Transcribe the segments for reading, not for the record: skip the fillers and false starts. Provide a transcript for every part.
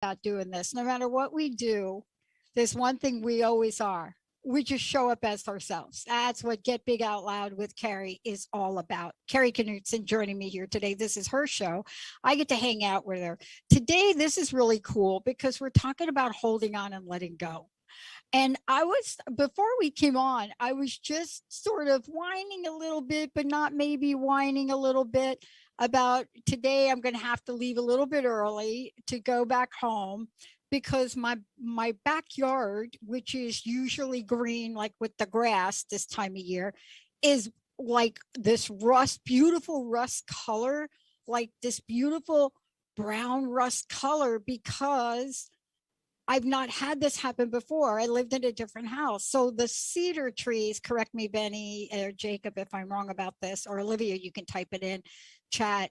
about doing this. No matter what we do, there's one thing we always are. We just show up as ourselves. That's what Get Big Out Loud with Kari is all about. Kari Knutson joining me here today. This is her show. I get to hang out with her. Today, this is really cool because we're talking about holding on and letting go. And before we came on, I was just sort of whining a little bit, but not maybe whining a little bit about today. I'm going to have to leave a little bit early to go back home because my backyard, which is usually green, like with the grass this time of year, is like this beautiful rust color, like this beautiful brown rust color because I've not had this happen before. I lived in a different house. So the cedar trees, correct me, Benny or Jacob, if I'm wrong about this, or Olivia, you can type it in chat.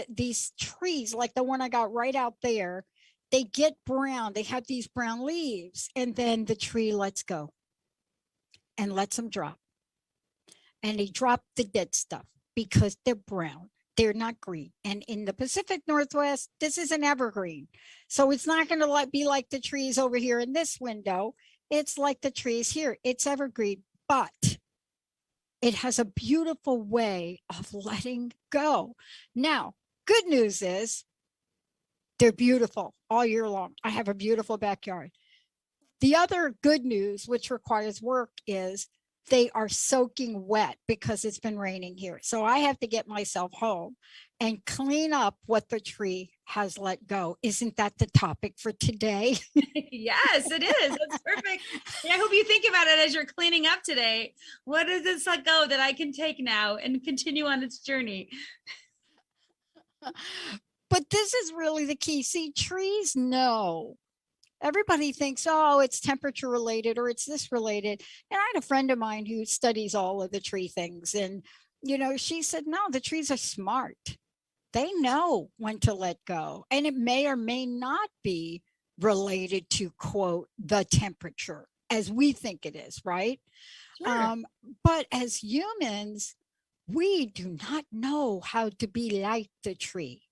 These trees, like the one I got right out there, they get brown. They have these brown leaves, and then the tree lets go and lets them drop. And they drop the dead stuff because they're brown. They're not green. And in the Pacific Northwest, this is an evergreen. So it's not going to be like the trees over here in this window. It's like the trees here. It's evergreen, but it has a beautiful way of letting go. Now, good news is they're beautiful all year long. I have a beautiful backyard. The other good news, which requires work, is they are soaking wet because it's been raining here. So I have to get myself home and clean up what the tree has let go. Isn't that the topic for today? Yes, it is. That's perfect. I hope you think about it as you're cleaning up today. What does this let go that I can take now and continue on its journey? But this is really the key. See, trees know. Everybody thinks, oh, it's temperature related or it's this related. And I had a friend of mine who studies all of the tree things. And, she said, no, the trees are smart. They know when to let go. And it may or may not be related to, quote, the temperature as we think it is, right? Sure. But as humans, we do not know how to be like the tree.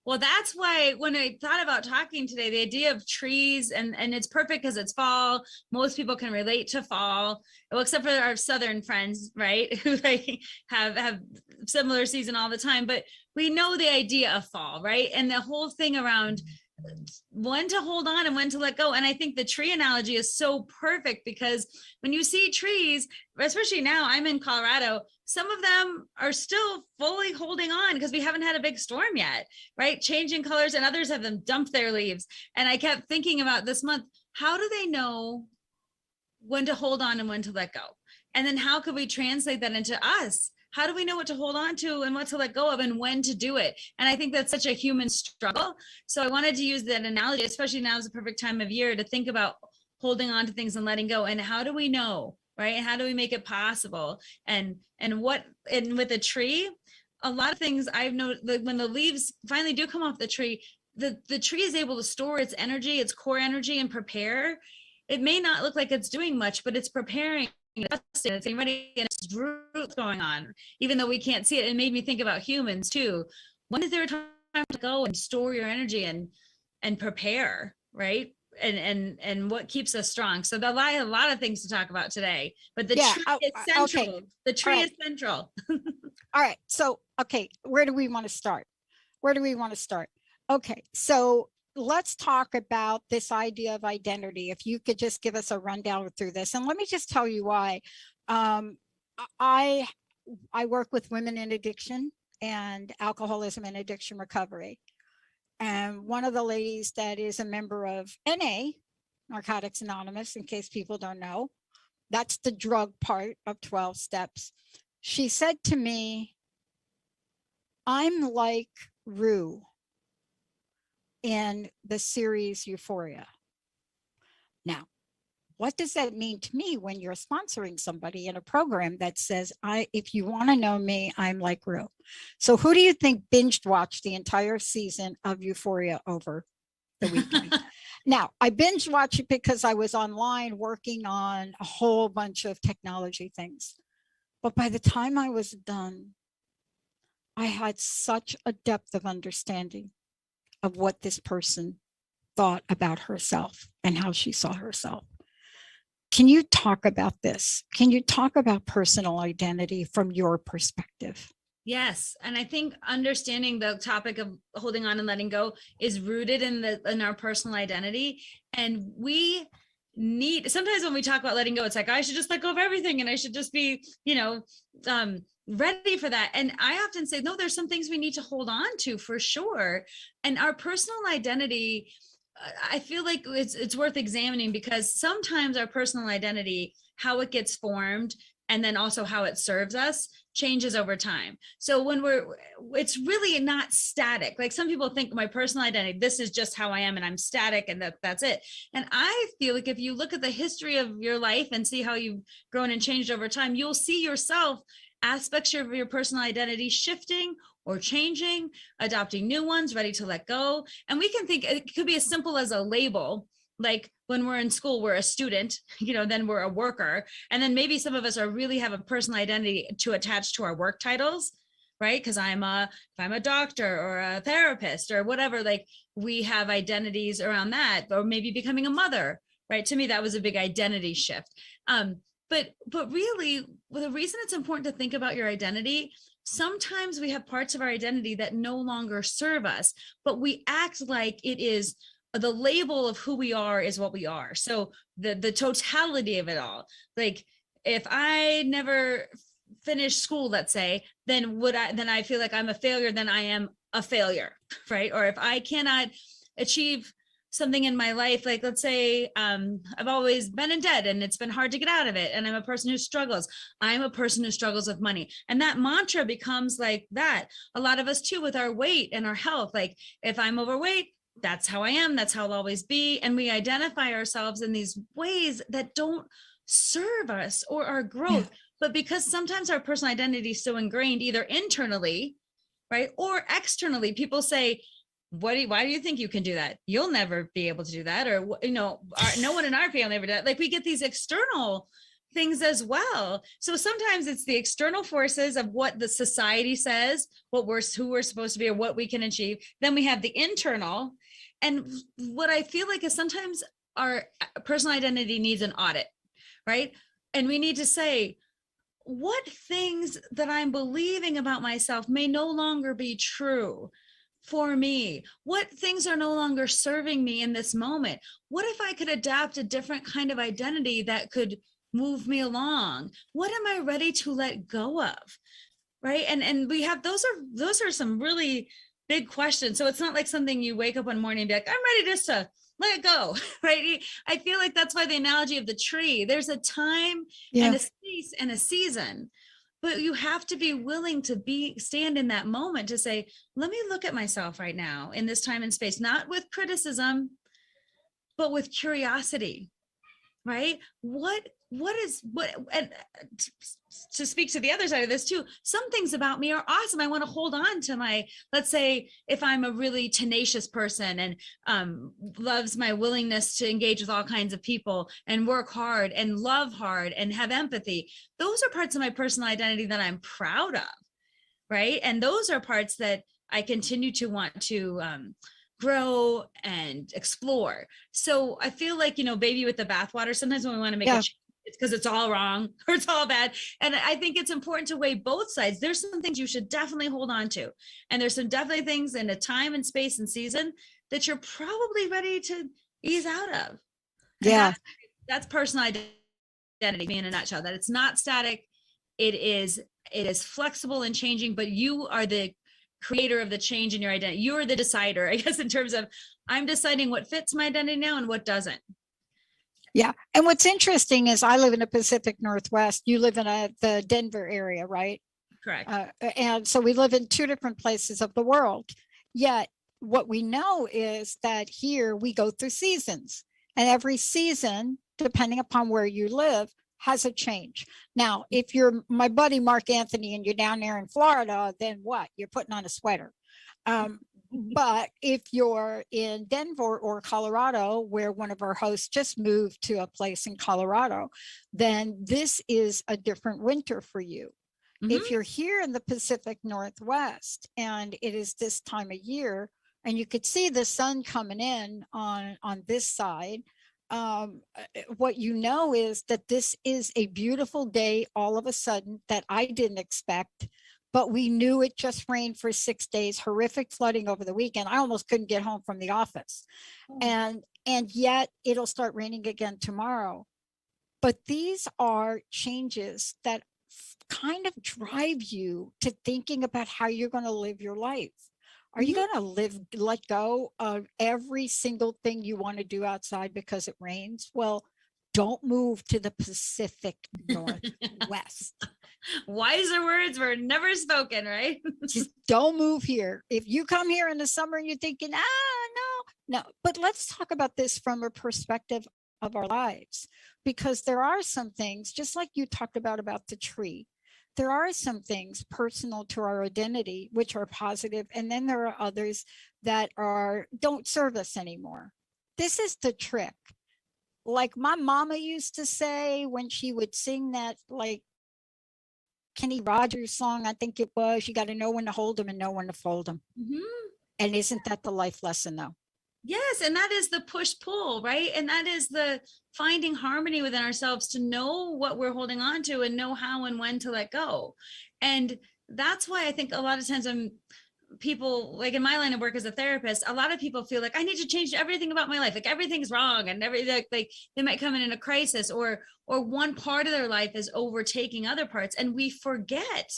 Well, that's why when I thought about talking today, the idea of trees, and it's perfect because it's fall. Most people can relate to fall, well, except for our southern friends, right? Who like have similar season all the time. But we know the idea of fall, right? And the whole thing around when to hold on and when to let go. And I think the tree analogy is so perfect because when you see trees, especially now, I'm in Colorado, some of them are still fully holding on because we haven't had a big storm yet, right? Changing colors, and others have them dumped their leaves. And I kept thinking about this month, how do they know when to hold on and when to let go? And then how could we translate that into us? How do we know what to hold on to and what to let go of and when to do it? And I think that's such a human struggle. So I wanted to use that analogy, especially now is the perfect time of year to think about holding on to things and letting go. And how do we know, right? And how do we make it possible? And with a tree, a lot of things I've noticed, when the leaves finally do come off the tree is able to store its energy, its core energy, and prepare. It may not look like it's doing much, but it's preparing. It's getting ready, and it's roots going on, even though we can't see it. It made me think about humans too. When is there a time to go and store your energy and prepare, right? And what keeps us strong? So there'll be a lot of things to talk about today, but the tree is central. Okay. The tree is central. All right. So, okay, where do we want to start? Okay, so let's talk about this idea of identity. If you could just give us a rundown through this, and let me just tell you why. I work with women in addiction and alcoholism and addiction recovery. And one of the ladies that is a member of NA, Narcotics Anonymous, in case people don't know, that's the drug part of 12 steps. She said to me, I'm like Rue in the series Euphoria. Now, what does that mean to me when you're sponsoring somebody in a program that says, if you want to know me, I'm like Rue? So who do you think binge watched the entire season of Euphoria over the weekend? Now, I binge watched it because I was online working on a whole bunch of technology things. But by the time I was done, I had such a depth of understanding of what this person thought about herself and how she saw herself. Can you talk about this? Can you talk about personal identity from your perspective? Yes. And I think understanding the topic of holding on and letting go is rooted in our personal identity. And we need, sometimes when we talk about letting go, it's like, I should just let go of everything and I should just be, ready for that. And I often say, no, there's some things we need to hold on to for sure. And our personal identity, I feel like it's worth examining, because sometimes our personal identity, how it gets formed, and then also how it serves us, changes over time. So when it's really not static. Like some people think my personal identity, this is just how I am and I'm static and that's it. And I feel like if you look at the history of your life and see how you've grown and changed over time, you'll see yourself, aspects of your personal identity shifting or changing, adopting new ones, ready to let go. And we can think it could be as simple as a label. Like when we're in school, we're a student, then we're a worker. And then maybe some of us really have a personal identity to attach to our work titles, right? Because if I'm a doctor or a therapist or whatever, like we have identities around that, or maybe becoming a mother, right? To me, that was a big identity shift. But really, the reason it's important to think about your identity, sometimes we have parts of our identity that no longer serve us, but we act like it is the label of who we are is what we are. So the totality of it all, like if I never finished school, let's say, then I feel like I'm a failure, then I am a failure, right? Or if I cannot achieve something in my life, like let's say I've always been in debt and it's been hard to get out of it, and I'm a person who struggles. I'm a person who struggles with money. And that mantra becomes like that. A lot of us too, with our weight and our health, like if I'm overweight, that's how I am, that's how I'll always be. And we identify ourselves in these ways that don't serve us or our growth. But because sometimes our personal identity is so ingrained, either internally, right, or externally, people say, why do you think you can do that? You'll never be able to do that. Or, no one in our family ever did that. Like we get these external things as well. So sometimes it's the external forces of what the society says, who we're supposed to be or what we can achieve. Then we have the internal. And what I feel like is sometimes our personal identity needs an audit, right? And we need to say, what things that I'm believing about myself may no longer be true for me? What things are no longer serving me in this moment? What if I could adapt a different kind of identity that could move me along? What am I ready to let go of? Right. And we have, those are some really big questions. So it's not like something you wake up one morning and be like, I'm ready just to let it go. Right. I feel like that's why the analogy of the tree, there's a time and a space and a season, but you have to be willing to stand in that moment to say, let me look at myself right now in this time and space, not with criticism, but with curiosity. Right? And to speak to the other side of this too, some things about me are awesome. I want to hold on to let's say if I'm a really tenacious person and loves my willingness to engage with all kinds of people and work hard and love hard and have empathy, those are parts of my personal identity that I'm proud of. Right? And those are parts that I continue to want to grow and explore. So I feel like, baby with the bathwater, sometimes when we want to make a change, it's because it's all wrong or it's all bad. And I think it's important to weigh both sides. There's some things you should definitely hold on to. And there's some definitely things in a time and space and season that you're probably ready to ease out of. And that's personal identity in a nutshell, that it's not static. It is flexible and changing, but you are the creator of the change in your identity. You're the decider, I guess, in terms of I'm deciding what fits my identity now and what doesn't. Yeah. And what's interesting is I live in the Pacific Northwest. You live in the Denver area, right? Correct. And so we live in two different places of the world. Yet what we know is that here we go through seasons, and every season, depending upon where you live, has a change. Now, if you're my buddy Mark Anthony and you're down there in Florida, then what? You're putting on a sweater. But if you're in Denver or Colorado, where one of our hosts just moved to a place in Colorado, then this is a different winter for you. Mm-hmm. If you're here in the Pacific Northwest and it is this time of year, and you could see the sun coming in on this side. What you know is that this is a beautiful day all of a sudden that I didn't expect, but we knew it just rained for 6 days, horrific flooding over the weekend. I almost couldn't get home from the office. Oh. And yet it'll start raining again tomorrow. But these are changes that kind of drive you to thinking about how you're going to live your life. Are you going to let go of every single thing you want to do outside because it rains? Well, don't move to the Pacific Northwest. Wiser words were never spoken, right? Just don't move here. If you come here in the summer and you're thinking, no. But let's talk about this from a perspective of our lives, because there are some things, just like you talked about the tree, there are some things personal to our identity which are positive, and then there are others that don't serve us anymore. This is the trick. Like my mama used to say when she would sing that, like, Kenny Rogers song, I think it was, you got to know when to hold them and know when to fold them. And isn't that the life lesson though? Yes, and that is the push pull, right? And that is the finding harmony within ourselves to know what we're holding on to and know how and when to let go. And that's why I think a lot of times when people, like in my line of work as a therapist, a lot of people feel like I need to change everything about my life, like everything's wrong, and everything, like they might come in a crisis, or one part of their life is overtaking other parts, and we forget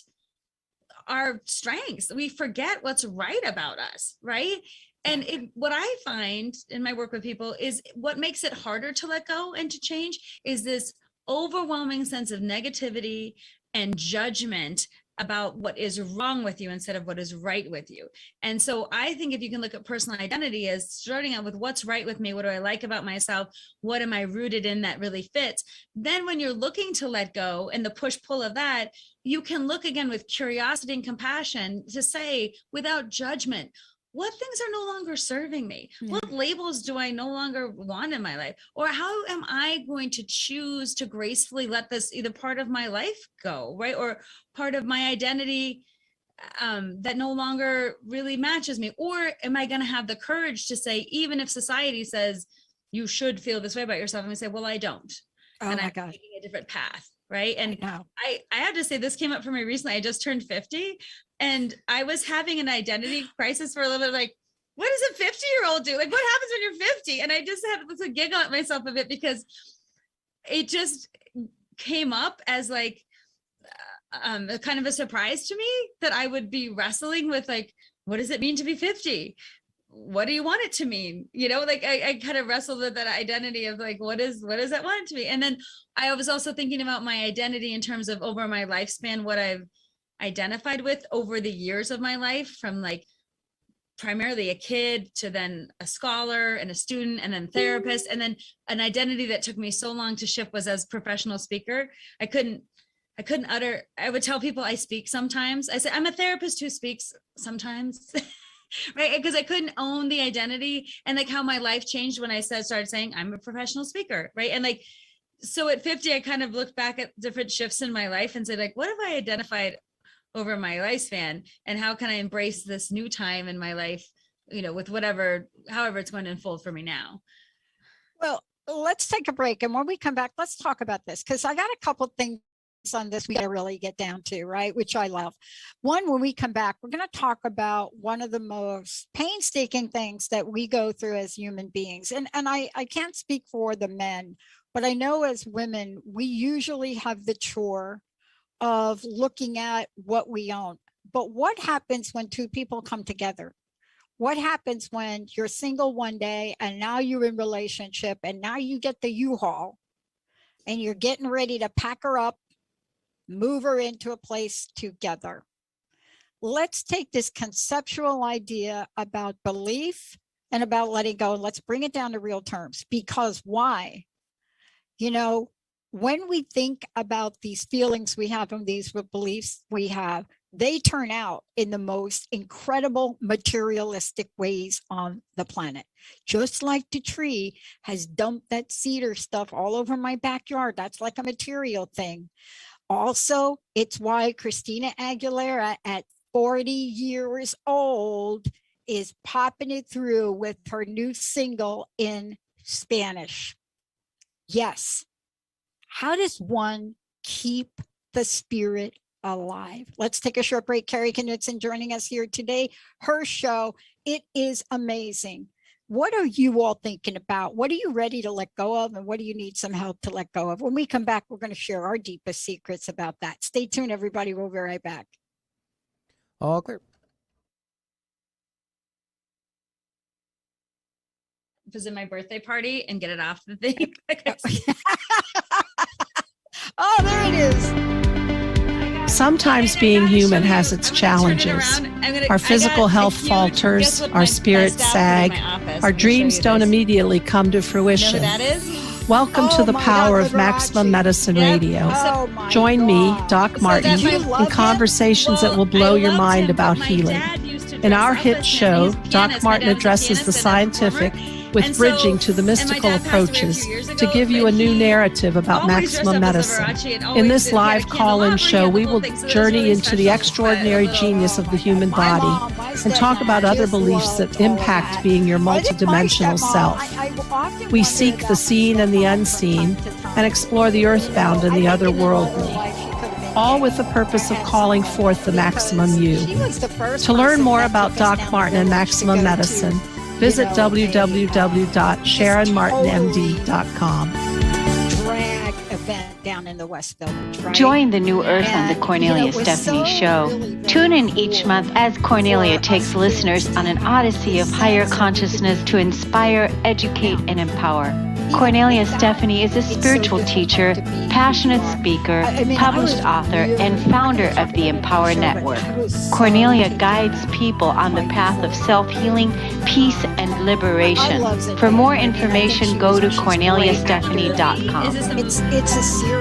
our strengths, we forget what's right about us, right? And what I find in my work with people is what makes it harder to let go and to change is this overwhelming sense of negativity and judgment about what is wrong with you instead of what is right with you. And so I think if you can look at personal identity as starting out with what's right with me, what do I like about myself, what am I rooted in that really fits, then when you're looking to let go and the push pull of that, you can look again with curiosity and compassion to say, without judgment, what things are no longer serving me? What labels do I no longer want in my life? Or how am I going to choose to gracefully let this either part of my life go, right? Or part of my identity that no longer really matches me? Or am I going to have the courage to say, even if society says you should feel this way about yourself, I'm going to say, well, I don't. Oh and my I'm God. taking a different path. Right. And I have to say, this came up for me recently. I just turned 50 and I was having an identity crisis for a little bit, like, what does a 50-year-old do? Like, what happens when you're 50? And I just had to giggle at myself a bit because it just came up as like a kind of a surprise to me that I would be wrestling with, like, what does it mean to be 50? What do you want it to mean? You know, like I kind of wrestled with that identity of like, what does that want it to be? And then I was also thinking about my identity in terms of over my lifespan, what I've identified with over the years of my life, from like primarily a kid to then a scholar and a student and then therapist. And then an identity that took me so long to shift was as professional speaker. I would tell people I speak sometimes. I say I'm a therapist who speaks sometimes. Right, because I couldn't own the identity, and like how my life changed when I started saying I'm a professional speaker, right? And like, so at 50 I kind of looked back at different shifts in my life and said, like, what have I identified over my lifespan, and how can I embrace this new time in my life, you know, with however it's going to unfold for me now. Well, let's take a break, and when we come back, let's talk about this, because I got a couple things on this we got to really get down to, right, which I love. One, when we come back, we're going to talk about one of the most painstaking things that we go through as human beings, and I can't speak for the men, but I know as women we usually have the chore of looking at what we own. But what happens when two people come together? What happens when you're single one day and now you're in relationship, and now you get the U-Haul and you're getting ready to pack her up, move her into a place together? Let's take this conceptual idea about belief and about letting go, and let's bring it down to real terms. Because why? You know, when we think about these feelings we have and these beliefs we have, they turn out in the most incredible materialistic ways on the planet. Just like the tree has dumped that cedar stuff all over my backyard. That's like a material thing. Also, it's why Christina Aguilera at 40 years old is popping it through with her new single in Spanish. Yes. How does one keep the spirit alive? Let's take a short break. Kari Knudsen joining us here today. Her show, it is amazing. What are you all thinking about? What are you ready to let go of? And what do you need some help to let go of? When we come back, we're going to share our deepest secrets about that. Stay tuned, everybody. We'll be right back. All clear. Visit my birthday party and get it off the thing. Oh, there it is. Sometimes being human has its challenges. Our physical health falters, our spirits sag, our dreams don't immediately come to fruition. You know who that is? Welcome to the power of Maximum Medicine Radio. Join me, Doc Martin, in conversations that will blow your mind about healing. In our hit show, Doc Martin addresses the scientific with bridging to the mystical approaches to give you a new narrative about maximum medicine. In this live call-in show, we will journey into the extraordinary genius of the human body and talk about other beliefs that impact being your multidimensional self. We seek the seen and the unseen and explore the earthbound and the otherworldly, all with the purpose of calling forth the maximum you. To learn more about Doc Martin and Maximum Medicine, visit www.sharonmartinmd.com. Drag event down in the West Village, right? Join the new Earth on the Cornelia Stephanie Show. Tune in each month as Cornelia takes listeners on an odyssey of higher consciousness to inspire, educate, and empower. Cornelia Stephanie is a spiritual teacher, passionate speaker, published author, and founder of the Empower Network. Cornelia guides people on the path of self-healing, peace, and liberation. For more information, go to corneliastephanie.com. It's a series.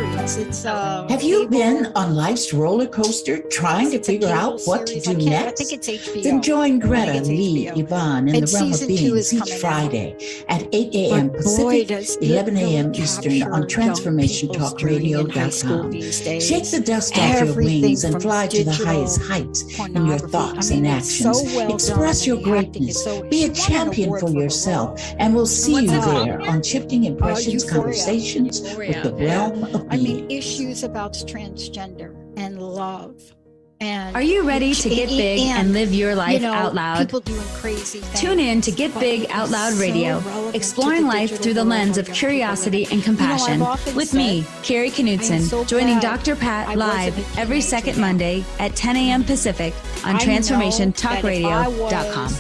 Have you been on life's roller coaster trying to figure out what to do next? I think it's HBO. Then join Greta, Lee, Yvonne in the Realm of Beings each Friday at 8 a.m. Pacific, 11 a.m. Eastern on TransformationTalkRadio.com. Shake the dust off your wings and fly to the highest heights in your thoughts and actions. Express your greatness. Be a champion for yourself, and we'll see you there on Shifting Impressions Conversations with the Realm of Beings. Issues about transgender and love. And are you ready to get big and live your life out loud? People doing crazy things. Tune in to Get Big Out Loud Radio, exploring life through the lens of curiosity and compassion. With me, Kari Knudsen, joining Dr. Pat live every second Monday at 10 a.m. Pacific on TransformationTalkRadio.com.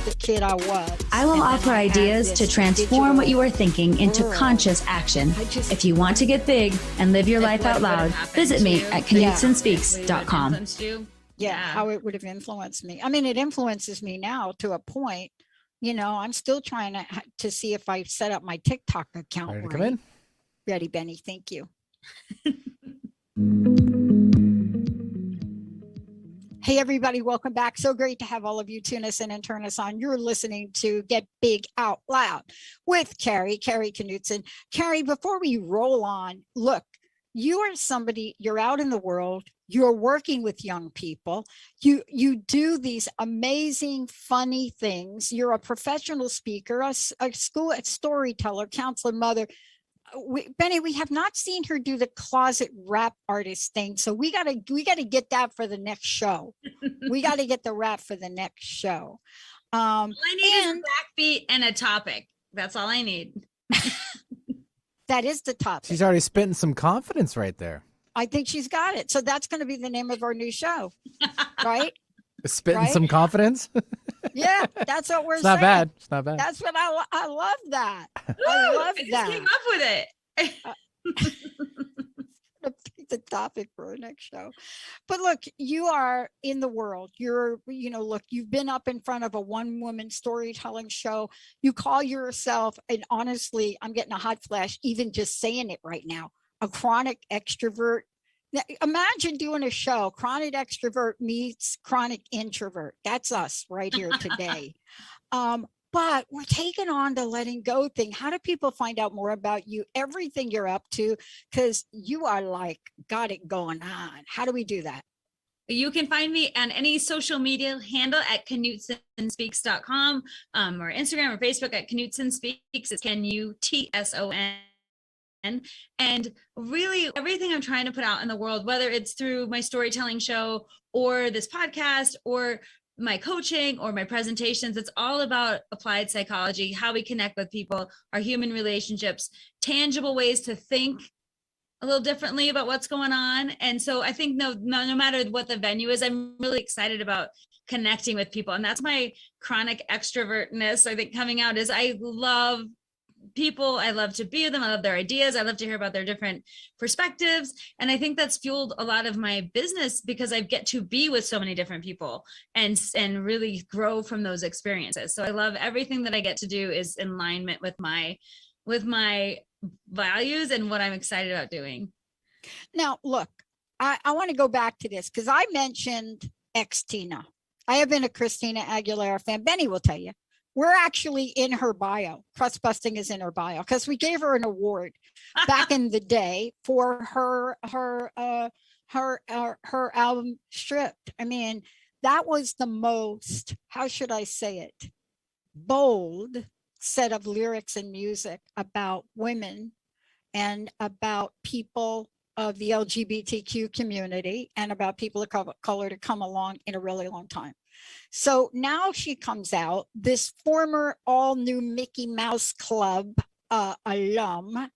I will offer ideas to transform what you are thinking into conscious action. If you want to get big and live your life out loud, visit me at KnudsenSpeaks.com. Yeah, how it would have influenced me. I mean, it influences me now to a point. I'm still trying to see if I set up my TikTok account. Ready to come in? Ready, Benny. Thank you. Hey, everybody. Welcome back. So great to have all of you tune us in and turn us on. You're listening to Get Big Out Loud with Kari Knudsen. Kari, before we roll on, look, you are somebody, you're out in the world. You're working with young people. You do these amazing, funny things. You're a professional speaker, a storyteller, counselor, mother. Benny, we have not seen her do the closet rap artist thing, so we gotta get that for the next show. We got to get the rap for the next show. All I need is a backbeat and a topic. That's all I need. That is the topic. She's already spitting some confidence right there. I think she's got it. So that's going to be the name of our new show, right? Spitting some confidence. Yeah, that's what we're saying. Not bad. It's not bad. That's what I love that. Ooh, I love I that. just came up with it. The topic for our next show. But look, you are in the world. Look, you've been up in front of a one-woman storytelling show. You call yourself, and honestly, I'm getting a hot flash even just saying it right now, a chronic extrovert. Now, imagine doing a show, chronic extrovert meets chronic introvert. That's us right here today. But we're taking on the letting go thing. How do people find out more about you, everything you're up to? Because you are got it going on. How do we do that? You can find me on any social media handle at KnutsonSpeaks.com, or Instagram or Facebook at Knutson Speaks. It's KNUTSON. And really everything I'm trying to put out in the world, whether it's through my storytelling show or this podcast or my coaching or my presentations, it's all about applied psychology, how we connect with people, our human relationships, tangible ways to think a little differently about what's going on. And so I think no matter what the venue is, I'm really excited about connecting with people. And that's my chronic extrovertness, I think, coming out, is I love people. I love to be with them. I love their ideas. I love to hear about their different perspectives. And I think that's fueled a lot of my business, because I get to be with so many different people and really grow from those experiences. So I love everything that I get to do is in alignment with my values and what I'm excited about doing. Now, look, I want to go back to this because I mentioned ex-Tina. I have been a Christina Aguilera fan. Benny will tell you. We're actually in her bio. Crust busting is in her bio because we gave her an award back in the day for her album Stripped. I mean, that was the most, how should I say it, bold set of lyrics and music about women and about people of the LGBTQ community and about people of color to come along in a really long time. So now she comes out, this former all new Mickey Mouse Club alum.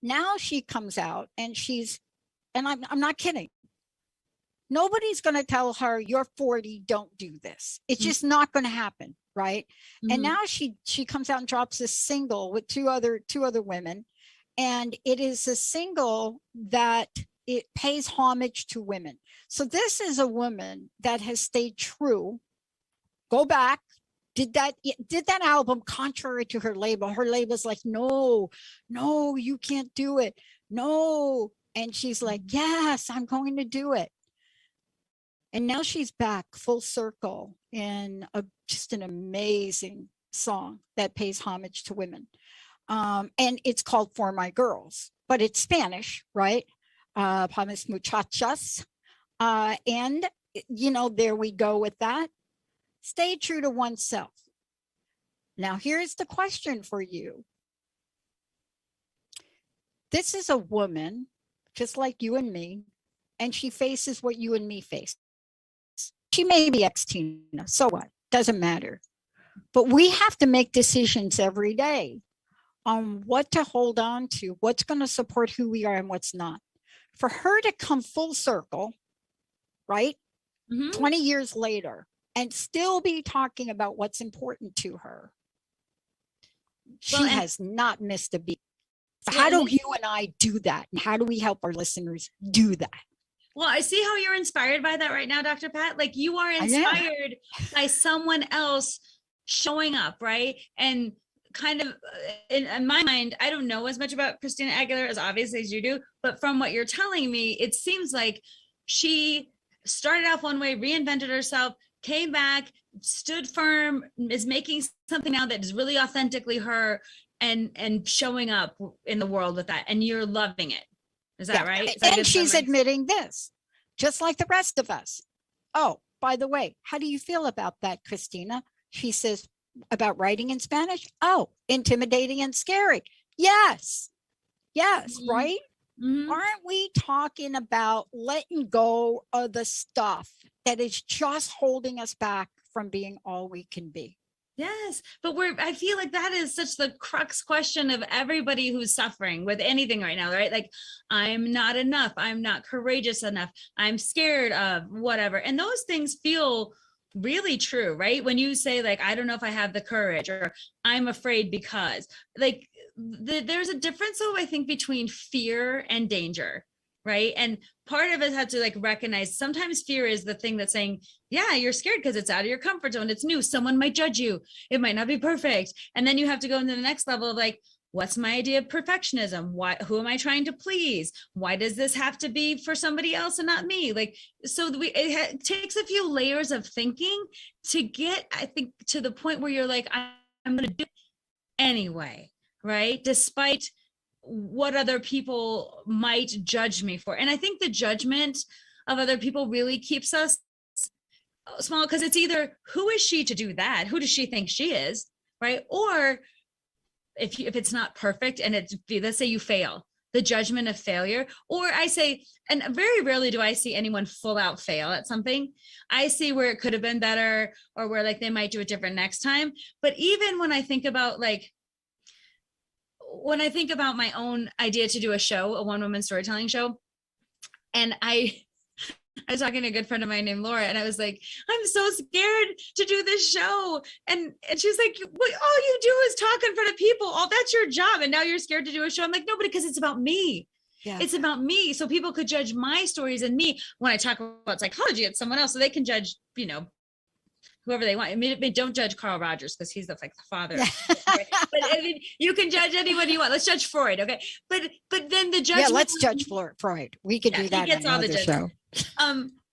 Now she comes out and I'm not kidding. Nobody's going to tell her you're 40, don't do this. It's just not going to happen, right? Mm-hmm. And now she comes out and drops this single with two other women, and it is a single that it pays homage to women. So this is a woman that has stayed true. Go back, did that album contrary to her label. Her label's like, no, you can't do it. No. And she's like, yes, I'm going to do it. And now she's back full circle in just an amazing song that pays homage to women. And it's called For My Girls, but it's Spanish, right? Pa mis muchachas. And, there we go with that. Stay true to oneself. Now, here's the question for you. This is a woman, just like you and me, and she faces what you and me face. She may be ex-Tina, so what? Doesn't matter. But we have to make decisions every day on what to hold on to, what's going to support who we are and what's not. For her to come full circle, right? Mm-hmm. 20 years later, and still be talking about what's important to her. She has not missed a beat. So how do you and I do that? And how do we help our listeners do that? Well, I see how you're inspired by that right now, Dr. Pat. Like, you are inspired by someone else showing up, right? And kind of in my mind, I don't know as much about Christina Aguilera as obviously as you do, but from what you're telling me, it seems like she started off one way, reinvented herself, came back, stood firm, is making something now that is really authentically her, and showing up in the world with that. And you're loving it. Is that right? And she's admitting this, just like the rest of us. Oh, by the way, how do you feel about that, Christina? She says, about writing in Spanish? Oh, intimidating and scary. Yes, mm-hmm. Right? Mm-hmm. Aren't we talking about letting go of the stuff that is just holding us back from being all we can be? Yes, but I feel like that is such the crux question of everybody who's suffering with anything right now, right? Like, I'm not enough. I'm not courageous enough. I'm scared of whatever. And those things feel really true, right? When you say, like, I don't know if I have the courage, or I'm afraid because, like, there's a difference, though, I think, between fear and danger, right? And part of it has to, like, recognize sometimes fear is the thing that's saying, yeah, you're scared because it's out of your comfort zone. It's new. Someone might judge you. It might not be perfect. And then you have to go into the next level of, like, what's my idea of perfectionism? Who am I trying to please? Why does this have to be for somebody else and not me? Like, so it takes a few layers of thinking to get, I think, to the point where you're like, I'm going to do it anyway, right? Despite what other people might judge me for. And I think the judgment of other people really keeps us small, because it's either who is she to do that? Who does she think she is? Right. Or if it's not perfect and it's, let's say you fail, the judgment of failure, or I say, and very rarely do I see anyone full out fail at something. I see where it could have been better, or where like they might do it different next time. But even when I think about my own idea to do a show, a one-woman storytelling show, and I was talking to a good friend of mine named Laura, and I was like, I'm so scared to do this show. And she's like, well, all you do is talk in front of people. Oh, that's your job. And now you're scared to do a show. I'm like, no, because it's about me. Yeah. It's about me. So people could judge my stories and me. When I talk about psychology, it's someone else. So they can judge, whoever they want. I mean, don't judge Carl Rogers, because he's the father. But I mean, you can judge anyone you want. Let's judge Freud. Okay. But then the judgment. Yeah, let's judge Freud. We could do that. He gets all the show.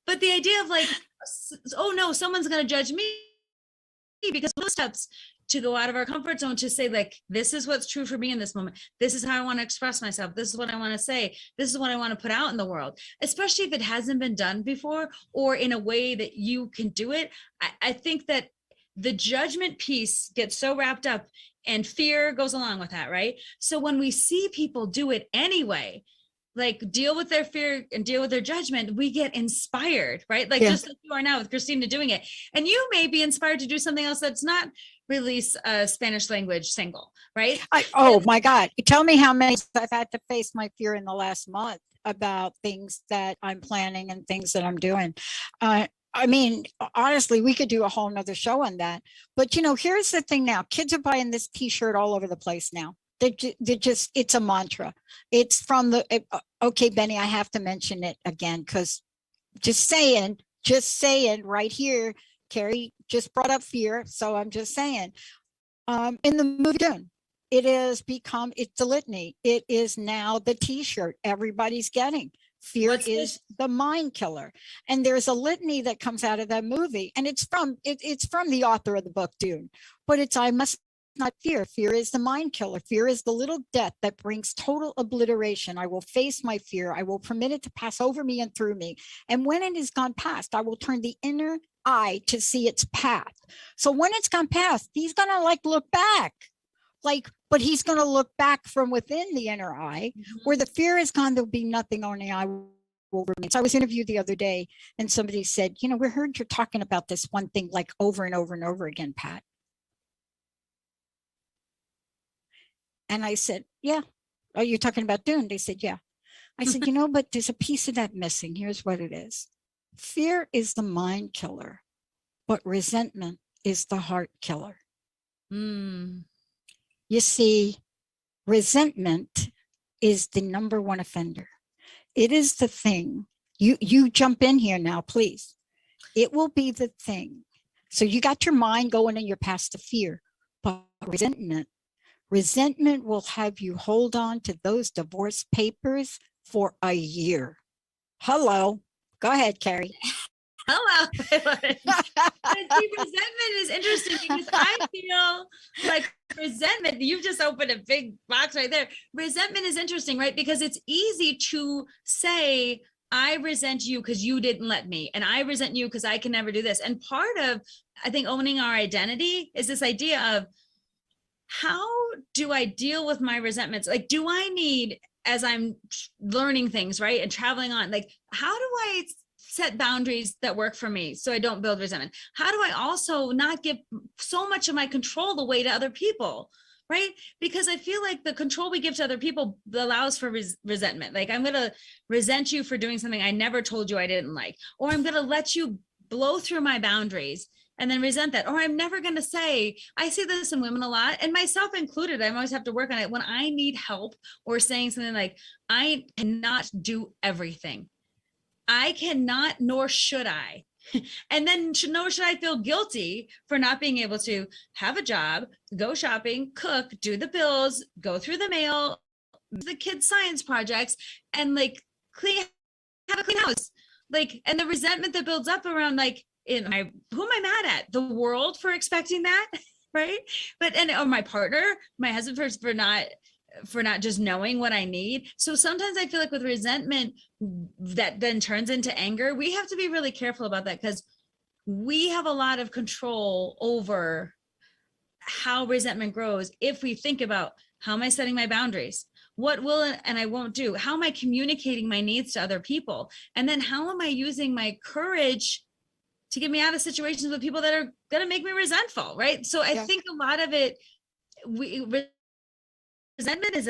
But the idea of like, oh no, someone's going to judge me, because those steps to go out of our comfort zone, to say like, this is what's true for me in this moment. This is how I want to express myself. This is what I want to say. This is what I want to put out in the world, especially if it hasn't been done before, or in a way that you can do it. I think that the judgment piece gets so wrapped up, and fear goes along with that, right? So when we see people do it anyway, like deal with their fear and deal with their judgment, we get inspired, right? Like just like you are now with Christina doing it. And you may be inspired to do something else that's not release a Spanish language single, right? My God. Tell me how many I've had to face my fear in the last month about things that I'm planning and things that I'm doing. I mean, honestly, we could do a whole nother show on that. But, here's the thing now. Kids are buying this T-shirt all over the place now. They're just, it's a mantra. It's from okay, Benny, I have to mention it again, because just saying right here, Kari just brought up fear. So I'm just saying, in the movie Dune, it's the litany. It is now the T-shirt everybody's getting. Fear is the mind killer. And there's a litany that comes out of that movie. And it's from the author of the book Dune, but it's, I must not fear. Fear is the mind killer. Fear is the little death that brings total obliteration. I will face my fear. I will permit it to pass over me and through me. And when it is gone past, I will turn the inner eye to see its path. So when it's gone past, he's going to look back. But he's going to look back from within the inner eye. Where the fear is gone, there'll be nothing on the eye will remain. So I was interviewed the other day, and somebody said, we heard you're talking about this one thing like over and over and over again, Pat. And I said, yeah. Oh, you're talking about Dune? They said, yeah. I said, but there's a piece of that missing. Here's what it is. Fear is the mind killer, but resentment is the heart killer. You see, resentment is the number one offender. It is the thing. You jump in here now, please. It will be the thing. So you got your mind going and you're past the fear, but resentment will have you hold on to those divorce papers for a year. Hello. Go ahead, Kari. Hello. Resentment is interesting, because I feel like resentment, you've just opened a big box right there. Resentment is interesting, right? Because it's easy to say, I resent you because you didn't let me, and I resent you because I can never do this. And part of, I think, owning our identity is this idea of, how do I deal with my resentments? Like, do I need, as I'm learning things, right, and traveling on, like, how do I set boundaries that work for me so I don't build resentment? How do I also not give so much of my control away to other people, right? Because I feel like the control we give to other people allows for resentment. Like, I'm going to resent you for doing something I never told you I didn't like, or I'm going to let you blow through my boundaries and then resent that. Or I'm never going to say, I see this in women a lot, and myself included, I always have to work on it. When I need help, or saying something like, I cannot do everything. I cannot, nor should I. And then nor should I feel guilty for not being able to have a job, go shopping, cook, do the bills, go through the mail, the kids' science projects, and have a clean house. And the resentment that builds up around who am I mad at? The world for expecting that, right? Or my partner, my husband for not for not just knowing what I need. So sometimes I feel like with resentment that then turns into anger, we have to be really careful about that, because we have a lot of control over how resentment grows if we think about, how am I setting my boundaries? What will and I won't do? How am I communicating my needs to other people? And then how am I using my courage to get me out of situations with people that are going to make me resentful, right? So I think a lot of it, resentment is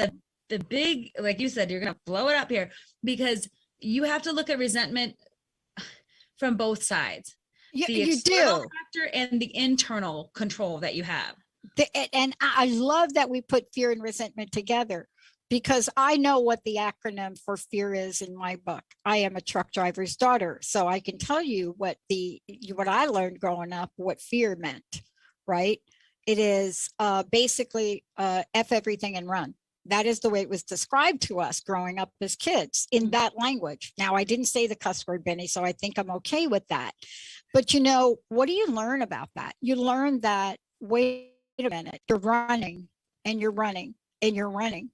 the big, like you said, you're going to blow it up here, because you have to look at resentment from both sides. Yeah, the you external do. factor and the internal control that you have. And I love that we put fear and resentment together, because I know what the acronym for fear is in my book. I am a truck driver's daughter, so I can tell you what I learned growing up, what fear meant, right? It is basically F everything and run. That is the way it was described to us growing up as kids in that language. Now, I didn't say the cuss word, Benny, so I think I'm okay with that. But what do you learn about that? You learn that, wait a minute, you're running and you're running and you're running.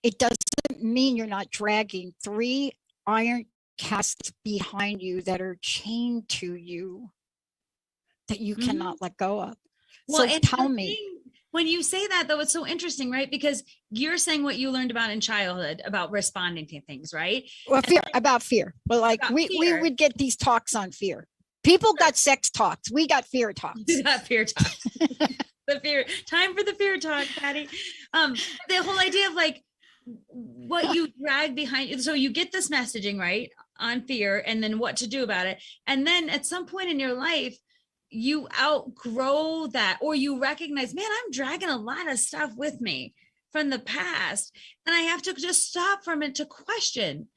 It doesn't mean you're not dragging 3 iron casts behind you that are chained to you that you cannot let go of. Well, so tell me. When you say that, though, it's so interesting, right? Because you're saying what you learned about in childhood about responding to things, right? Well, about fear. Well, like we would get these talks on fear. People got sex talks. We got fear talks. We got fear talks. Time for the fear talk, Patty. The whole idea of like what you drag behind you. So you get this messaging, right, on fear, and then what to do about it. And then at some point in your life, you outgrow that, or you recognize, man, I'm dragging a lot of stuff with me from the past. And I have to just stop for a minute to question,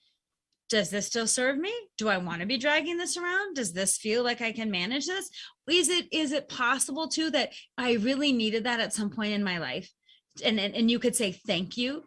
does this still serve me? Do I want to be dragging this around? Does this feel like I can manage this? Is it possible too that I really needed that at some point in my life? And you could say, thank you.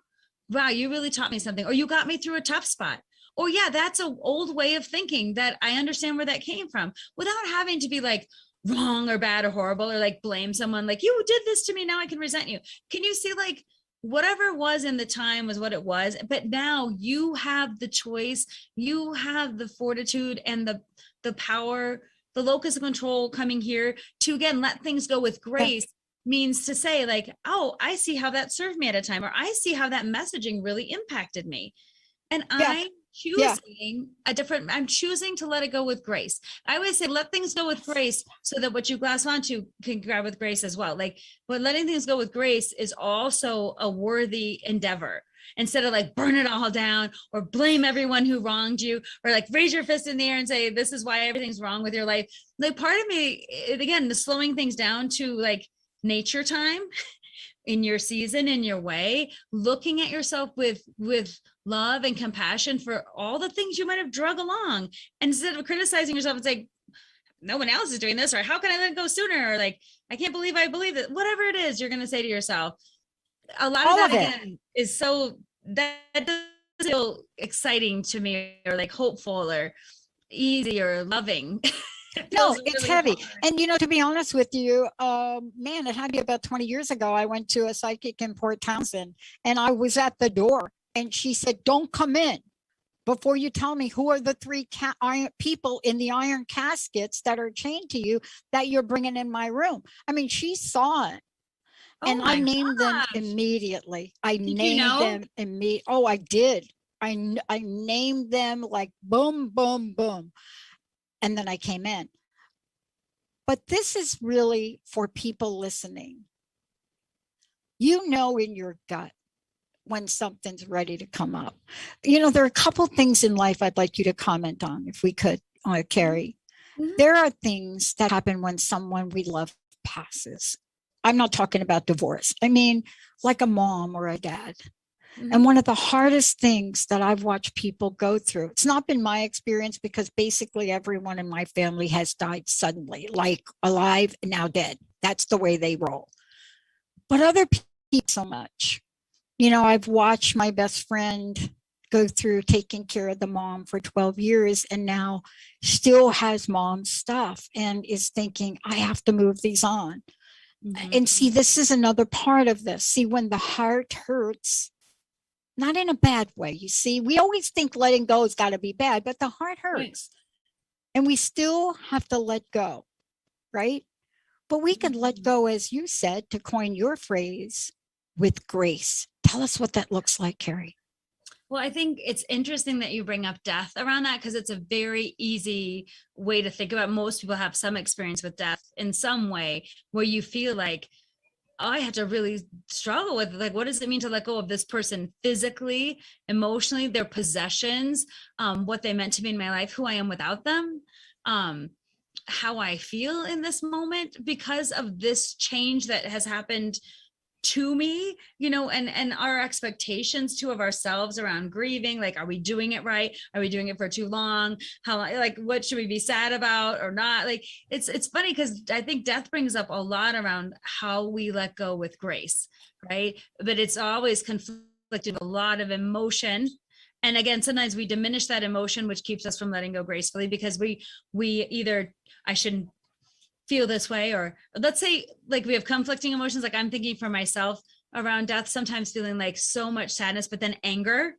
Wow, you really taught me something, or you got me through a tough spot. Oh yeah, that's an old way of thinking that I understand where that came from, without having to be like wrong or bad or horrible, or like blame someone like, you did this to me, now I can resent you. Can you see, like, whatever was in the time was what it was, but now you have the choice, you have the fortitude and the power, the locus of control coming here to, again, let things go with grace. Means to say, like, oh, I see how that served me at a time, or I see how that messaging really impacted me. And I'm choosing I'm choosing to let it go with grace. I always say, let things go with grace, so that what you grasp onto can grab with grace as well. Like, but letting things go with grace is also a worthy endeavor. Instead of like burn it all down, or blame everyone who wronged you, or like raise your fist in the air and say, this is why everything's wrong with your life. Like, part of me, again, the slowing things down to like nature time in your season, in your way, looking at yourself with love and compassion for all the things you might have drug along, and instead of criticizing yourself and saying, no one else is doing this, or how can I let it go sooner, or like, I can't believe I believe it, whatever it is you're going to say to yourself. A lot of that again is so, that doesn't feel exciting to me, or like hopeful or easy or loving. No, it's really heavy. Hard. And, to be honest with you, man, it had to be about 20 years ago. I went to a psychic in Port Townsend, and I was at the door, and she said, don't come in before you tell me who are the 3 iron people in the iron caskets that are chained to you that you're bringing in my room. I mean, she saw it. And I named them immediately. I named them immediately. Oh, I did. I named them like boom, boom, boom. And then I came in. But this is really for people listening. In your gut when something's ready to come up. There are a couple things in life I'd like you to comment on, if we could, Kari. Mm-hmm. There are things that happen when someone we love passes. I'm not talking about divorce. I mean, like a mom or a dad. Mm-hmm. And one of the hardest things that I've watched people go through, it's not been my experience, because basically everyone in my family has died suddenly, like alive and now dead. That's the way they roll. But other people so much. I've watched my best friend go through taking care of the mom for 12 years and now still has mom's stuff and is thinking, I have to move these on. Mm-hmm. And see, this is another part of this. See, when the heart hurts, not in a bad way. You see, we always think letting go has got to be bad, but the heart hurts. And we still have to let go, right? But we can let go, as you said, to coin your phrase, with grace. Tell us what that looks like, Kari. Well, I think it's interesting that you bring up death around that, because it's a very easy way to think about. Most people have some experience with death in some way where you feel like, oh, I have to really struggle with it. Like, what does it mean to let go of this person physically, emotionally, their possessions, what they meant to me in my life, who I am without them, how I feel in this moment because of this change that has happened to me, you know, and our expectations too of ourselves around grieving. Like, are we doing it right? Are we doing it for too long? How, like, what should we be sad about or not? Like, it's funny because I think death brings up a lot around how we let go with grace, right? But it's always conflicted with a lot of emotion. And again, sometimes we diminish that emotion, which keeps us from letting go gracefully, because we either, I shouldn't feel this way, or let's say like we have conflicting emotions. Like, I'm thinking for myself around death, sometimes feeling like so much sadness, but then anger.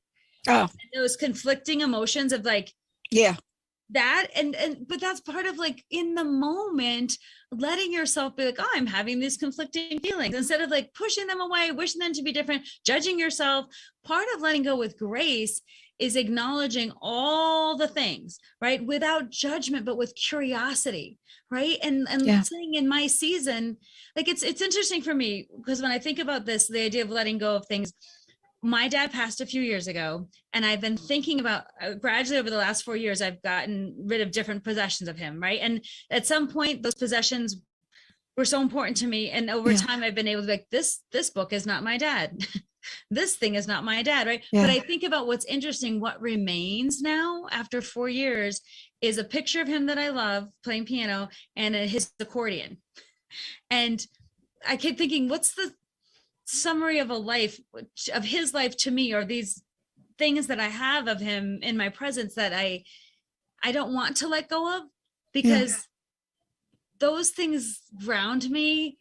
And those conflicting emotions of like, that and but that's part of like in the moment letting yourself be like, oh, I'm having these conflicting feelings, instead of like pushing them away, wishing them to be different, judging yourself. Part of letting go with grace is acknowledging all the things, right, without judgment, but with curiosity, right? And saying, in my season, like, it's interesting for me, because when I think about this, the idea of letting go of things, my dad passed a few years ago, and I've been thinking about gradually over the last 4 years, I've gotten rid of different possessions of him, right? And at some point, those possessions were so important to me. And over time, I've been able to be like, this book is not my dad. This thing is not my dad, right? But I think about what's interesting, what remains now after 4 years is a picture of him that I love playing piano and his accordion. And I keep thinking, what's the summary of a life, of his life to me, or these things that I have of him in my presence that I don't want to let go of, because those things ground me.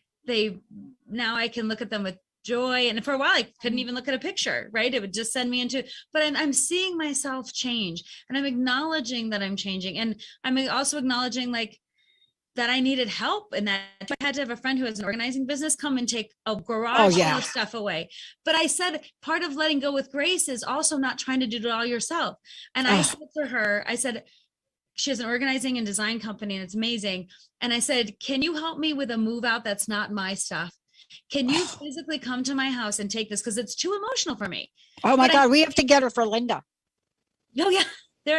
Now I can look at them with joy. And for a while, I couldn't even look at a picture, right? It would just send me into, but I'm seeing myself change, and I'm acknowledging that I'm changing. And I'm also acknowledging like that I needed help, and that I had to have a friend who has an organizing business come and take a garage full of stuff away. But I said, part of letting go with grace is also not trying to do it all yourself. And I said to her, I said, she has an organizing and design company, and it's amazing. And I said, can you help me with a move out that's not my stuff? Can you physically come to my house and take this? Because it's too emotional for me. Oh my God, we have to get her for Linda. Oh yeah.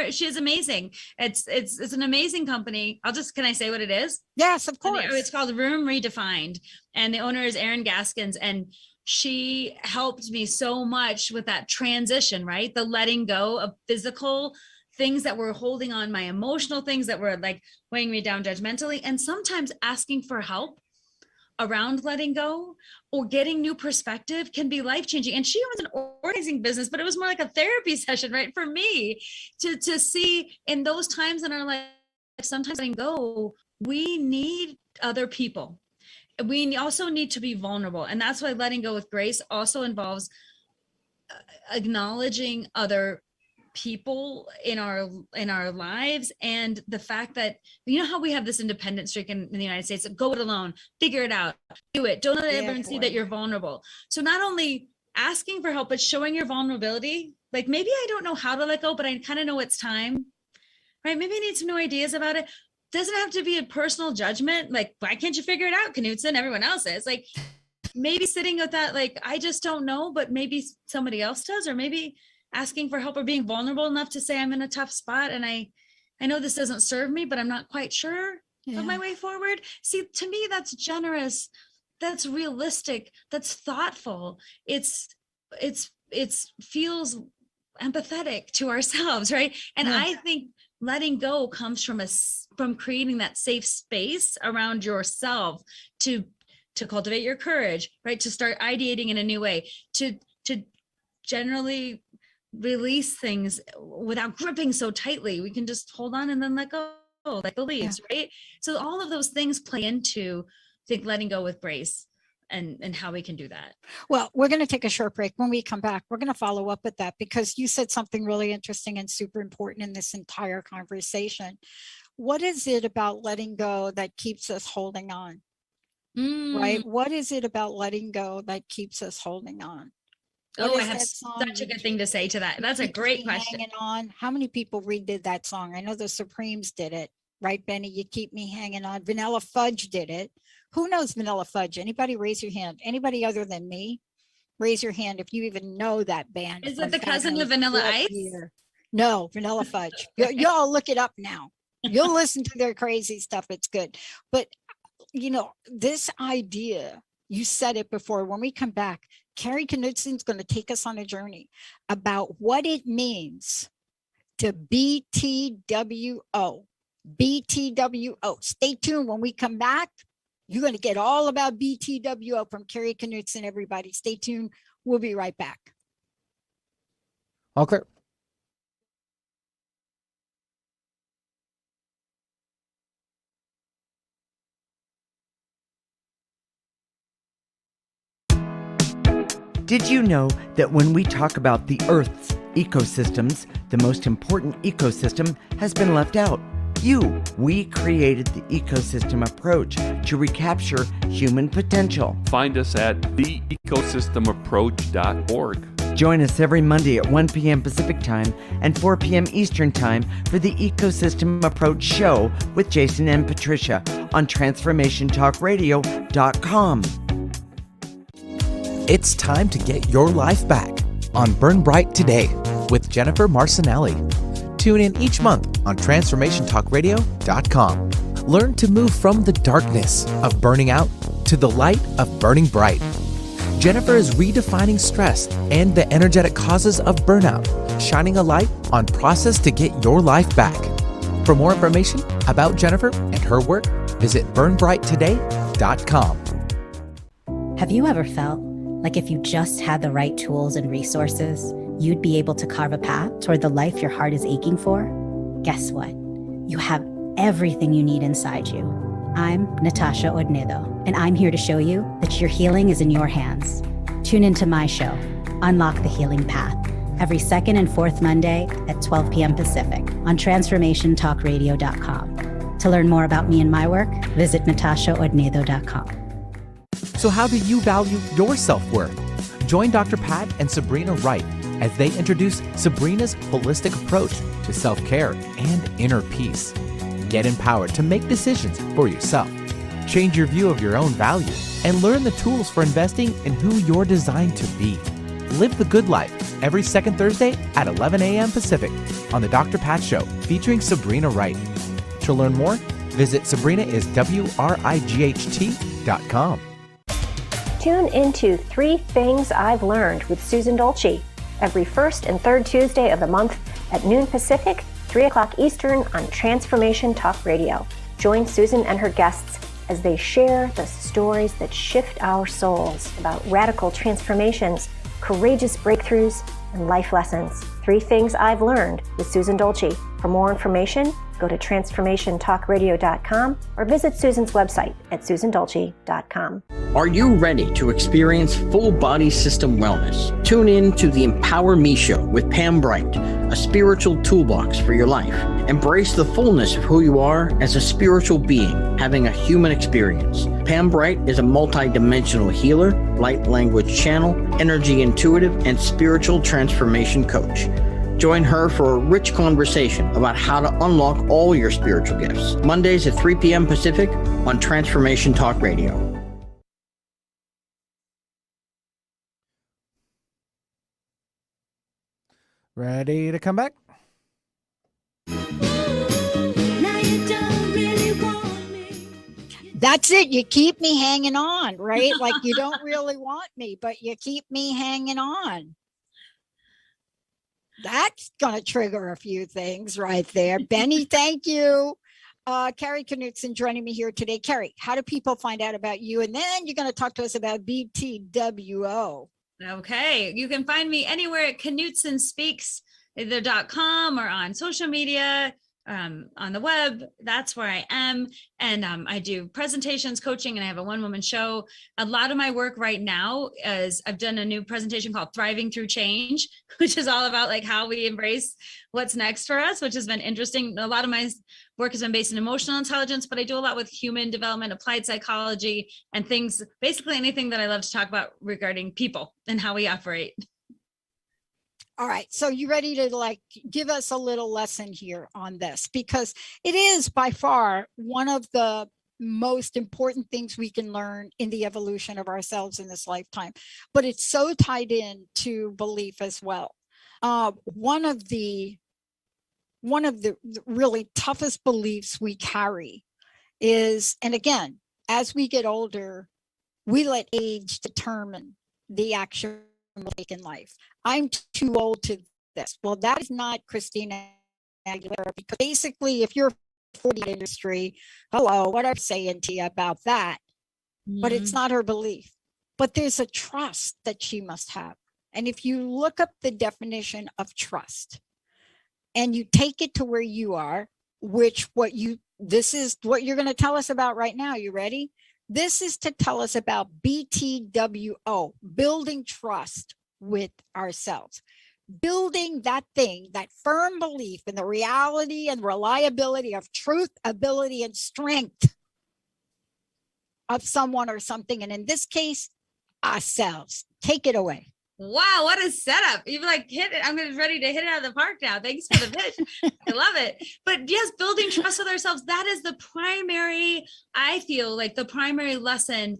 She is amazing. It's an amazing company. Can I say what it is? Yes, of course. It's called Room Redefined. And the owner is Erin Gaskins. And she helped me so much with that transition, right? The letting go of physical things that were holding on, my emotional things that were like weighing me down judgmentally. And sometimes asking for help around letting go or getting new perspective can be life-changing. And she owns an organizing business, but it was more like a therapy session, right? For me to see in those times in our life, sometimes letting go, we need other people. We also need to be vulnerable. And that's why letting go with grace also involves acknowledging other people in our lives, and the fact that, you know how we have this independent streak in the United States, go it alone, figure it out, do it, don't let everyone see that you're vulnerable. So not only asking for help, but showing your vulnerability. Like, maybe I don't know how to let go, but I kind of know it's time, right? Maybe I need some new ideas about it. Doesn't have to be a personal judgment. Like, why can't you figure it out, Knutson? Everyone else is. Like, maybe sitting with that, like, I just don't know, but maybe somebody else does, or maybe asking for help, or being vulnerable enough to say, I'm in a tough spot and I know this doesn't serve me, but I'm not quite sure of my way forward. See, to me, that's generous. That's realistic. That's thoughtful. It's feels empathetic to ourselves, right? And I think letting go comes from creating that safe space around yourself to cultivate your courage, right? To start ideating in a new way, to generally release things without gripping so tightly. We can just hold on and then let go, like the leaves, right? So all of those things play into, I think, letting go with grace. and how we can do that. Well, we're going to take a short break. When we come back, we're going to follow up with that, because you said something really interesting and super important in this entire conversation. What is it about letting go that keeps us holding on? Right? What is it about letting go that keeps us holding on? I have such a good thing to say to that. That's a great question. Hanging on. How many people redid that song? I know the Supremes did it, right, Benny? You Keep Me Hanging On. Vanilla Fudge did it. Who knows Vanilla Fudge? Anybody raise your hand? Anybody other than me? Raise your hand if you even know that band. Is it the cousin of Vanilla Ice? No, Vanilla Fudge. Y'all look it up now. You'll listen to their crazy stuff. It's good. But, this idea, you said it before. When we come back, Kari Knudsen's going to take us on a journey about what it means to BTWO. BTWO. Stay tuned. When we come back, you're going to get all about BTWO from Kari Knudsen, everybody. Stay tuned. We'll be right back. All clear. Did you know that when we talk about the Earth's ecosystems, the most important ecosystem has been left out? We created the ecosystem approach to recapture human potential. Find us at theecosystemapproach.org. Join us every Monday at 1 p.m. Pacific Time and 4 p.m. Eastern Time for the Ecosystem Approach Show with Jason and Patricia on TransformationTalkRadio.com. It's time to get your life back on Burn Bright Today with Jennifer Marcinelli. Tune in each month on TransformationTalkRadio.com. Learn to move from the darkness of burning out to the light of burning bright. Jennifer is redefining stress and the energetic causes of burnout, shining a light on process to get your life back. For more information about Jennifer and her work, visit burnbrighttoday.com. Have you ever felt like if you just had the right tools and resources, you'd be able to carve a path toward the life your heart is aching for? Guess what? You have everything you need inside you. I'm Natasha Odnedo, and I'm here to show you that your healing is in your hands. Tune into my show, Unlock the Healing Path, every second and fourth Monday at 12 p.m. Pacific on TransformationTalkRadio.com. To learn more about me and my work, visit NatashaOdnedo.com. So how do you value your self-worth? Join Dr. Pat and Sabrina Wright as they introduce Sabrina's holistic approach to self-care and inner peace. Get empowered to make decisions for yourself. Change your view of your own value and learn the tools for investing in who you're designed to be. Live the good life every second Thursday at 11 a.m. Pacific on The Dr. Pat Show featuring Sabrina Wright. To learn more, visit SabrinaIsWright.com. Tune into 3 Things I've Learned with Susan Dolce every first and third Tuesday of the month at noon Pacific, 3 o'clock Eastern on Transformation Talk Radio. Join Susan and her guests as they share the stories that shift our souls about radical transformations, courageous breakthroughs, and life lessons. 3 Things I've Learned with Susan Dolce. For more information, go to TransformationTalkRadio.com or visit Susan's website at SusanDolce.com. Are you ready to experience full body system wellness? Tune in to the Empower Me Show with Pam Bright, a spiritual toolbox for your life. Embrace the fullness of who you are as a spiritual being, having a human experience. Pam Bright is a multi-dimensional healer, light language channel, energy intuitive, and spiritual transformation coach. Join her for a rich conversation about how to unlock all your spiritual gifts. Mondays at 3 p.m. Pacific on Transformation Talk Radio. Ready to come back? That's it. You keep me hanging on, right? Like you don't really want me, but you keep me hanging on. That's going to trigger a few things right there. Benny, thank you. Kari Knudsen joining me here today. Kari, how do people find out about you? And then you're going to talk to us about BTWO. Okay. You can find me anywhere at Knudsen Speaks, either .com or on social media. on the web. That's where I am. And I do presentations, coaching, and I have a one-woman show. A lot of my work right now is I've done a new presentation called Thriving Through Change, which is all about like how we embrace what's next for us, which has been interesting. A lot of my work has been based in emotional intelligence, but I do a lot with human development, applied psychology, and things, basically anything that I love to talk about regarding people and how we operate. All right. So you ready to like give us a little lesson here on this? Because it is by far one of the most important things we can learn in the evolution of ourselves in this lifetime, but it's so tied in to belief as well. One of the really toughest beliefs we carry is, and again, as we get older, we let age determine the action we'll take in life. I'm too old to this. Well, that is not Christina Aguilera, because basically if you're 40 in the industry, hello, what I'm saying to you about that, but it's not her belief. But there's a trust that she must have. And if you look up the definition of trust and you take it to where you are, this is what you're going to tell us about right now. You ready? This is to tell us about BTWO, building trust with ourselves, building that thing, that firm belief in the reality and reliability of truth, ability, and strength of someone or something. And in this case, ourselves. Take it away. Wow, what a setup. You've like hit it. I'm ready to hit it out of the park now. Thanks for the pitch. I love it. But yes, building trust with ourselves, that is the primary, I feel like the primary lesson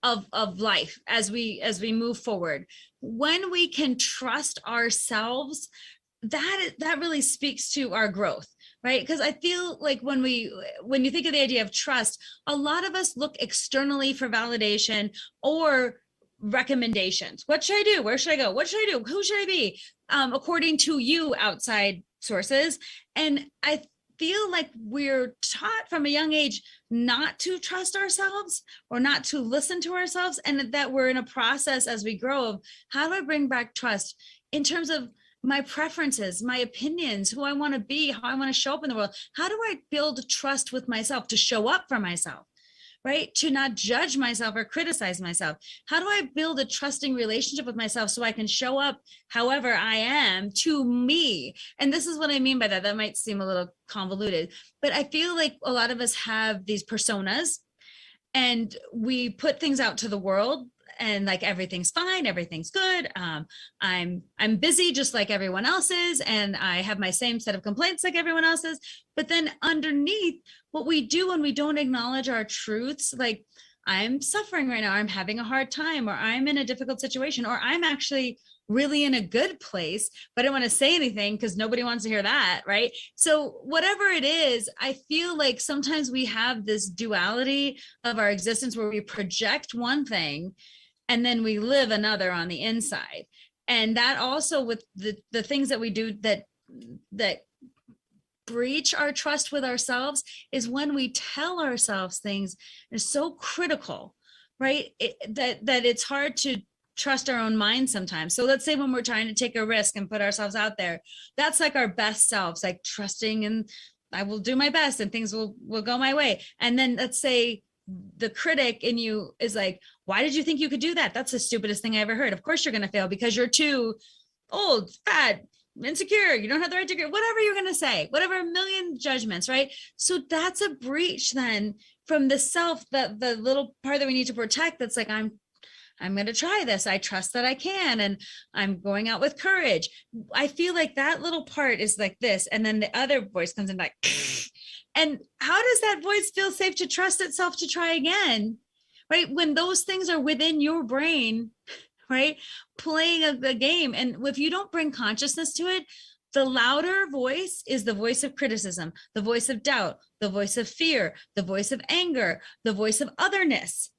of life as we move forward. When we can trust ourselves, that really speaks to our growth, right? Because I feel like when you think of the idea of trust, a lot of us look externally for validation or recommendations. What should I do? Where should I go? What should I do? Who should I be? According to you, outside sources. And I feel like we're taught from a young age not to trust ourselves or not to listen to ourselves, and that we're in a process as we grow of how do I bring back trust in terms of my preferences, my opinions, who I want to be, how I want to show up in the world. How do I build trust with myself to show up for myself? Right? To not judge myself or criticize myself. How do I build a trusting relationship with myself so I can show up however I am to me? And this is what I mean by that. That might seem a little convoluted, but I feel like a lot of us have these personas and we put things out to the world and like everything's fine, everything's good. I'm busy just like everyone else is, and I have my same set of complaints like everyone else is. But then underneath, what we do when we don't acknowledge our truths, like I'm suffering right now, I'm having a hard time, or I'm in a difficult situation, or I'm actually really in a good place, but I don't want to say anything because nobody wants to hear that, right? So whatever it is, I feel like sometimes we have this duality of our existence where we project one thing and then we live another on the inside. And that also with the things that we do that breach our trust with ourselves is when we tell ourselves things that are so critical, right? That it's hard to trust our own mind sometimes. So let's say when we're trying to take a risk and put ourselves out there, that's like our best selves, like trusting and I will do my best and things will go my way. And then let's say the critic in you is like, why did you think you could do that? That's the stupidest thing I ever heard. Of course you're going to fail because you're too old, fat, insecure, you don't have the right degree, whatever you're going to say, whatever, a million judgments, right? So that's a breach then from the self, the little part that we need to protect. That's like, I'm going to try this. I trust that I can. And I'm going out with courage. I feel like that little part is like this. And then the other voice comes in like, and how does that voice feel safe to trust itself to try again? Right? When those things are within your brain, right? Playing the game. And if you don't bring consciousness to it, the louder voice is the voice of criticism, the voice of doubt, the voice of fear, the voice of anger, the voice of otherness.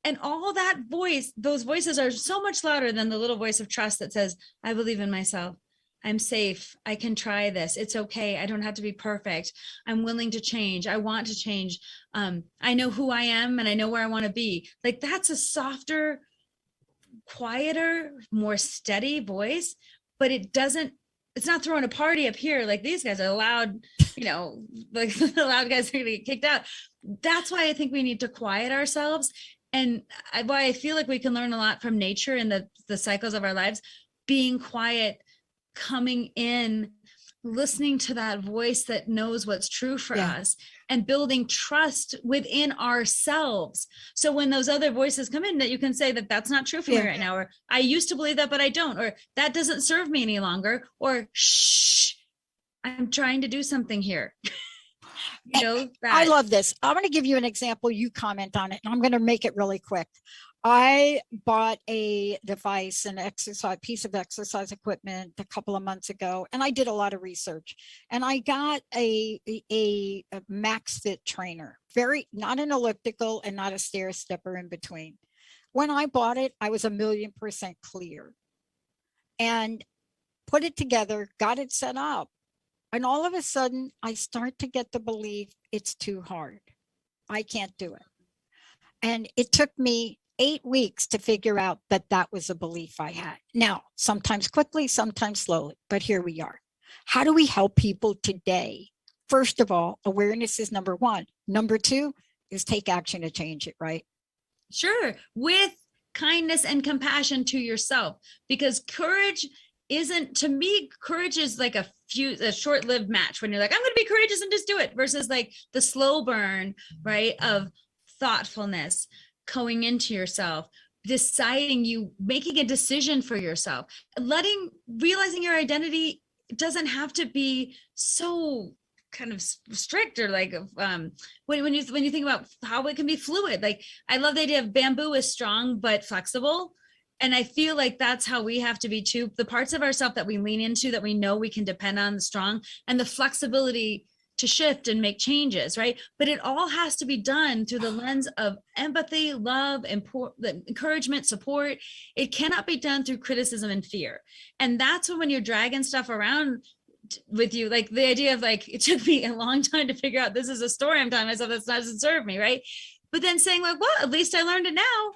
And all that voice, those voices are so much louder than the little voice of trust that says, I believe in myself. I'm safe. I can try this. It's okay. I don't have to be perfect. I'm willing to change. I want to change. I know who I am and I know where I want to be. Like that's a softer, quieter, more steady voice, but it doesn't it's not throwing a party up here like these guys are loud, like the loud guys are going to get kicked out. That's why I think we need to quiet ourselves. And why I feel like we can learn a lot from nature and the cycles of our lives, being quiet, coming in, listening to that voice that knows what's true for us, and building trust within ourselves. So when those other voices come in, that you can say that that's not true for me right now, or I used to believe that, but I don't, or that doesn't serve me any longer, or shh, I'm trying to do something here. I love this. I'm going to give you an example. You comment on it, and I'm going to make it really quick. I bought a device, piece of exercise equipment a couple of months ago, and I did a lot of research, and I got a max fit trainer, not an elliptical and not a stair stepper in between. When I bought it, I was 1,000,000% clear, and put it together, got it set up. And all of a sudden, I start to get the belief it's too hard. I can't do it. And it took me 8 weeks to figure out that was a belief I had. Now, sometimes quickly, sometimes slowly, but here we are. How do we help people today? First of all, awareness is number one. Number two is take action to change it, right? Sure. With kindness and compassion to yourself, because courage isn't, to me, courage is like a short-lived match when you're like, I'm going to be courageous and just do it, versus like the slow burn, right, of thoughtfulness, going into yourself, making a decision for yourself, realizing your identity doesn't have to be so kind of strict, or like when you think about how it can be fluid. Like, I love the idea of bamboo is strong but flexible. And I feel like that's how we have to be too. The parts of ourselves that we lean into, that we know we can depend on, the strong, and the flexibility to shift and make changes, right? But it all has to be done through the lens of empathy, love, encouragement, support. It cannot be done through criticism and fear. And that's when you're dragging stuff around with you, like the idea of like, it took me a long time to figure out this is a story I'm telling myself that doesn't serve me, right? But then saying like, well, at least I learned it now.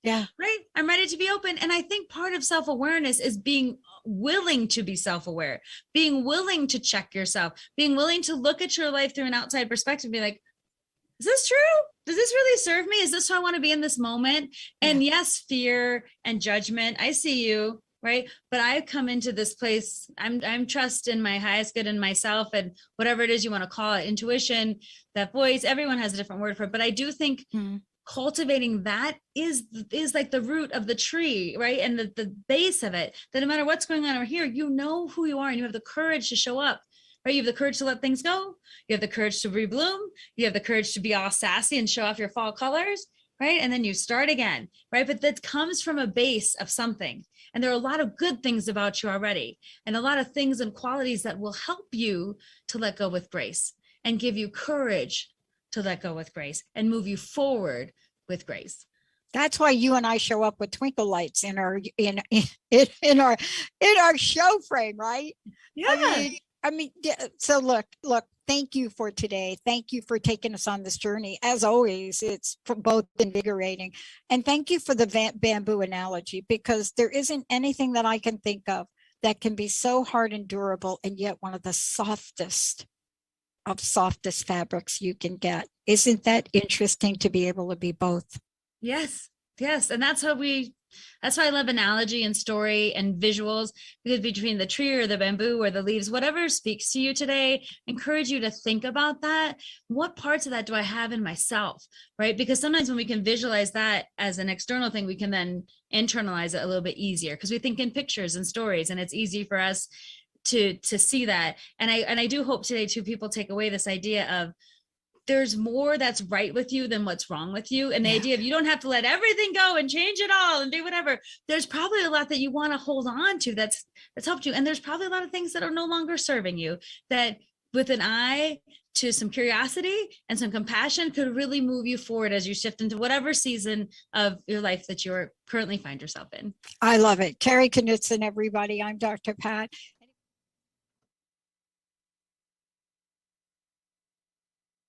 Yeah. Right. I'm ready to be open. And I think part of self-awareness is being willing to be self-aware, being willing to check yourself, being willing to look at your life through an outside perspective and be like, is this true? Does this really serve me? Is this how I want to be in this moment? And yes, fear and judgment. I see you, right? But I come into this place, I'm trusting my highest good in myself, and whatever it is you want to call it, intuition, that voice, everyone has a different word for it. But I do think cultivating that is like the root of the tree, right? And the base of it, that no matter what's going on over here, you know who you are, and you have the courage to show up, right? You have the courage to let things go. You have the courage to rebloom. You have the courage to be all sassy and show off your fall colors, right? And then you start again, right? But that comes from a base of something. And there are a lot of good things about you already, and a lot of things and qualities that will help you to let go with grace and give you courage to let go with grace and move you forward with grace. That's why you and I show up with twinkle lights in our show frame, right? Yeah. I mean, so look, thank you for today. Thank you for taking us on this journey. As always, it's both invigorating, and thank you for the bamboo analogy, because there isn't anything that I can think of that can be so hard and durable, and yet one of the softest fabrics you can get. Isn't that interesting to be able to be both? Yes. And that's why I love analogy and story and visuals, because between the tree or the bamboo or the leaves, whatever speaks to you today, I encourage you to think about that. What parts of that do I have in myself, right? Because sometimes when we can visualize that as an external thing, we can then internalize it a little bit easier, because we think in pictures and stories, and it's easy for us to see that. And I do hope today too, people take away this idea of there's more that's right with you than what's wrong with you. And the idea of you don't have to let everything go and change it all and do whatever. There's probably a lot that you want to hold on to that's helped you. And there's probably a lot of things that are no longer serving you, that with an eye to some curiosity and some compassion could really move you forward as you shift into whatever season of your life that you're currently find yourself in. I love it. Kari Knutson, everybody. I'm Dr. Pat.